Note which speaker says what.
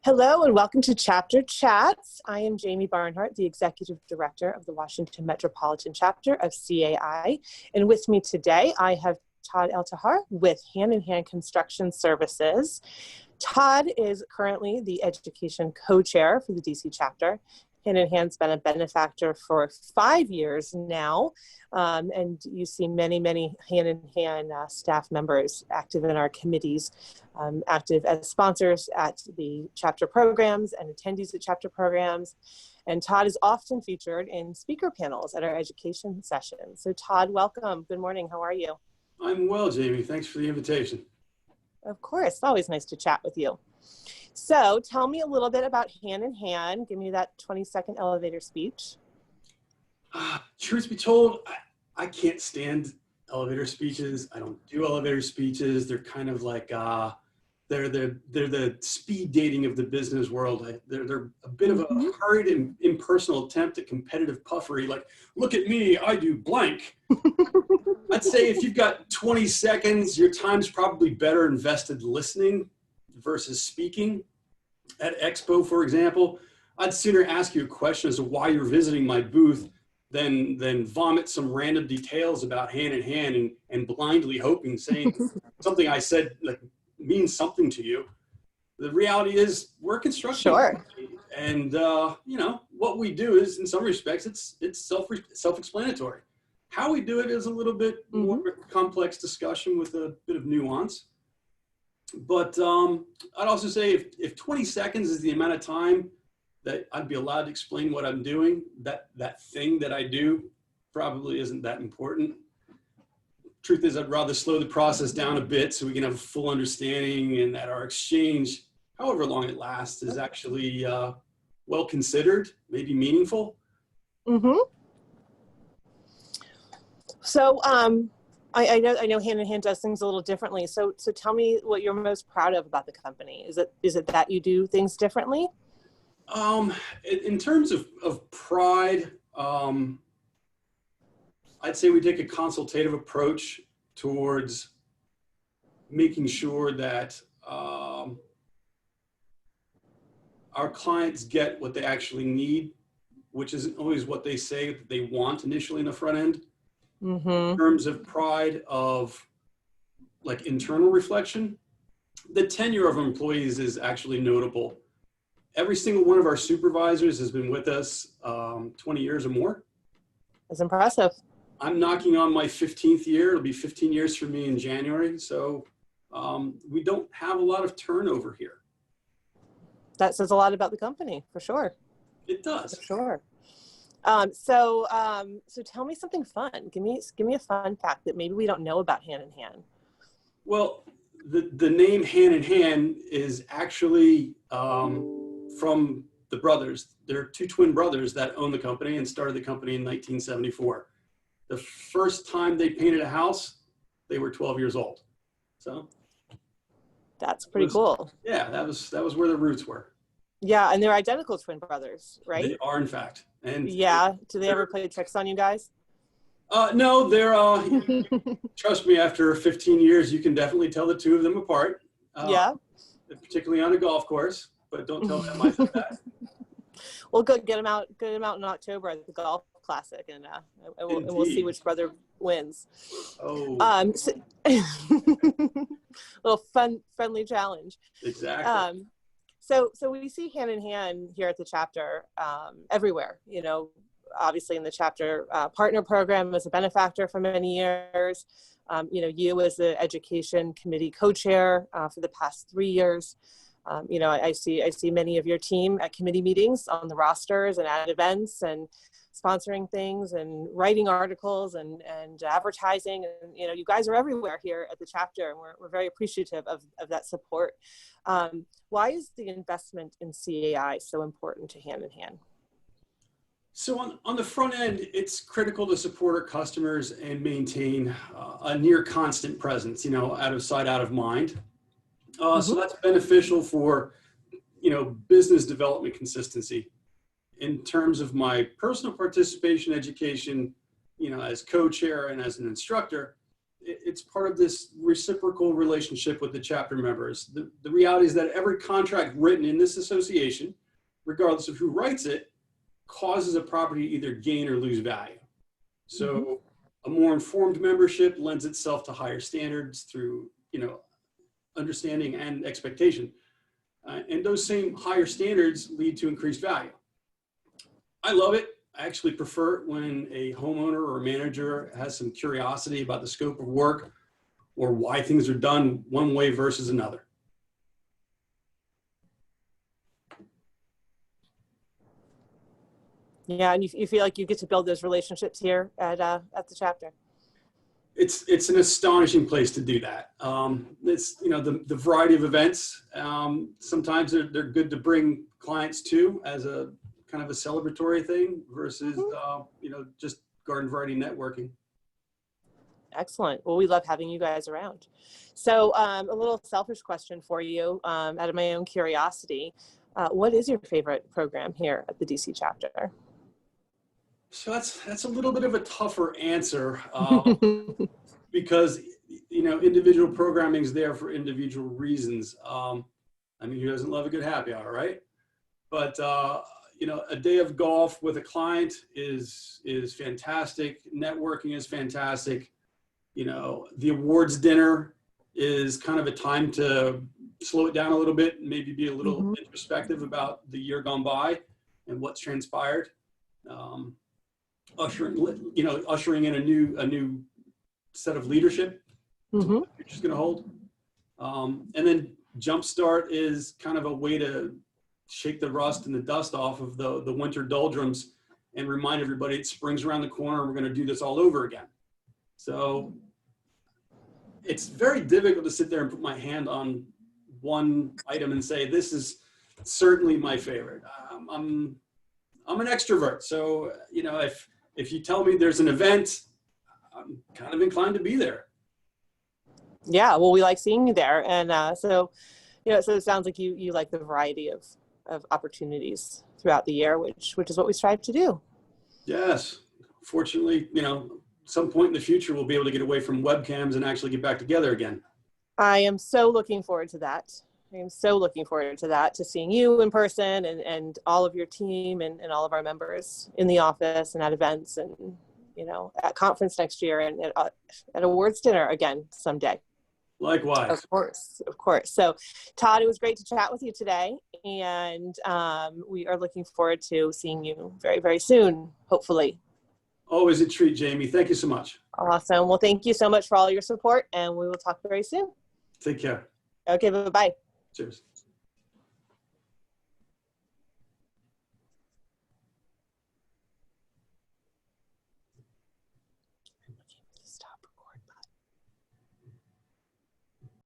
Speaker 1: Hello and welcome to Chapter Chats. I am Jamie Barnhart, the Executive Director of the Washington Metropolitan Chapter of CAI. And with me today, I have Todd Eltahar with Hann Hann Construction Services. Todd is currently the Education Co-Chair for the DC Chapter. Hann Hann's been a benefactor for 5 years now, and you see many Hann Hann staff members active in our committees, active as sponsors at the chapter programs and attendees at chapter programs. And Todd is often featured in speaker panels at our education sessions. So Todd, welcome. Good morning. How are you?
Speaker 2: I'm well, Jamie. Thanks for the invitation.
Speaker 1: Of course. It's always nice to chat with you. So tell me a little bit about Hann Hann. Give me that 20-second elevator speech.
Speaker 2: Truth be told, I can't stand elevator speeches. I don't do elevator speeches. They're kind of like, they're the speed dating of the business world. They're a bit of a hurried and impersonal attempt at competitive puffery. Like, look at me, I do blank. I'd say if you've got 20 seconds, your time's probably better invested listening versus speaking. At Expo, for example, I'd sooner ask you a question as to why you're visiting my booth than vomit some random details about Hann Hann and blindly hoping saying something I said like means something to you. The reality is we're a construction company, and you know what we do is in some respects it's self-explanatory. How we do it is a little bit more of a complex discussion with a bit of nuance. But I'd also say if 20 seconds is the amount of time that I'd be allowed to explain what I'm doing, that thing that I do probably isn't that important. Truth is, I'd rather slow the process down a bit so we can have a full understanding and that our exchange, however long it lasts, is actually well considered, maybe meaningful.
Speaker 1: So I know Hann Hann does things a little differently. So tell me what you're most proud of about the company. Is it that you do things differently?
Speaker 2: In terms of pride, I'd say we take a consultative approach towards making sure that our clients get what they actually need, which isn't always what they say that they want initially in the front end. In terms of pride of like internal reflection, the tenure of employees is actually notable. Every single one of our supervisors has been with us 20 years or more.
Speaker 1: That's impressive.
Speaker 2: I'm knocking on my 15th year. It'll be 15 years for me in January. So we don't have a lot of turnover here.
Speaker 1: That says a lot about the company, for sure.
Speaker 2: It does.
Speaker 1: For sure. So tell me something fun. Give me a fun fact that maybe we don't know about Hann Hann.
Speaker 2: Well, the name Hann Hann is actually from the brothers. There are two twin brothers that own the company and started the company in 1974. The first time they painted a house, they were 12 years old. So
Speaker 1: that's pretty cool.
Speaker 2: Yeah, that was where the roots were.
Speaker 1: Yeah, and they're identical twin brothers, right?
Speaker 2: They are, in fact. And
Speaker 1: yeah, do they ever play tricks on you guys?
Speaker 2: No, they're, trust me, after 15 years, you can definitely tell the two of them apart.
Speaker 1: Yeah.
Speaker 2: Particularly on a golf course, but don't tell them I said that.
Speaker 1: Well, good, get them out in October at the golf classic, and we'll see which brother wins.
Speaker 2: Oh.
Speaker 1: Little friendly challenge.
Speaker 2: Exactly.
Speaker 1: So we see Hann Hann here at the chapter everywhere, you know, obviously in the chapter partner program as a benefactor for many years, you know, you as the education committee co-chair for the past 3 years. You know, I see many of your team at committee meetings on the rosters and at events and sponsoring things and writing articles and advertising. And, you know, you guys are everywhere here at the chapter, and we're very appreciative of that support. Why is the investment in CAI so important to Hann Hann?
Speaker 2: So on the front end, it's critical to support our customers and maintain a near constant presence, you know, out of sight, out of mind. So that's beneficial for, you know, business development consistency. In terms of my personal participation education, you know, as co-chair and as an instructor, it's part of this reciprocal relationship with the chapter members. The reality is that every contract written in this association, regardless of who writes it, causes a property to either gain or lose value. So a more informed membership lends itself to higher standards through, understanding and expectation. And those same higher standards lead to increased value. I love it. I actually prefer it when a homeowner or a manager has some curiosity about the scope of work or why things are done one way versus another.
Speaker 1: Yeah, and you feel like you get to build those relationships here at the chapter.
Speaker 2: It's an astonishing place to do that. It's the variety of events. Sometimes they're good to bring clients to as a kind of a celebratory thing versus just garden variety networking.
Speaker 1: Excellent. Well, we love having you guys around. So a little selfish question for you, out of my own curiosity. What is your favorite program here at the DC chapter?
Speaker 2: So that's a little bit of a tougher answer because individual programming is there for individual reasons. Who doesn't love a good happy hour, right? But a day of golf with a client is fantastic. Networking is fantastic. The awards dinner is kind of a time to slow it down a little bit and maybe be a little introspective about the year gone by and what's transpired. Ushering in a new set of leadership you're just going to hold. And then Jumpstart is kind of a way to shake the rust and the dust off of the winter doldrums and remind everybody it spring's around the corner. We're going to do this all over again. So it's very difficult to sit there and put my hand on one item and say, this is certainly my favorite. I'm an extrovert. So, if you tell me there's an event, I'm kind of inclined to be there.
Speaker 1: Yeah, well, we like seeing you there. And so it sounds like you like the variety of opportunities throughout the year, which is what we strive to do. Yes.
Speaker 2: Fortunately, some point in the future, we'll be able to get away from webcams and actually get back together again.
Speaker 1: I am so looking forward to that. To seeing you in person and all of your team and all of our members in the office and at events and, at conference next year and at awards dinner again someday.
Speaker 2: Likewise.
Speaker 1: Of course. So Todd, it was great to chat with you today. And we are looking forward to seeing you very, very soon, hopefully.
Speaker 2: Always a treat, Jamie. Thank you so much.
Speaker 1: Awesome. Well, thank you so much for all your support and we will talk very soon.
Speaker 2: Take care.
Speaker 1: Okay, bye-bye.
Speaker 2: Cheers.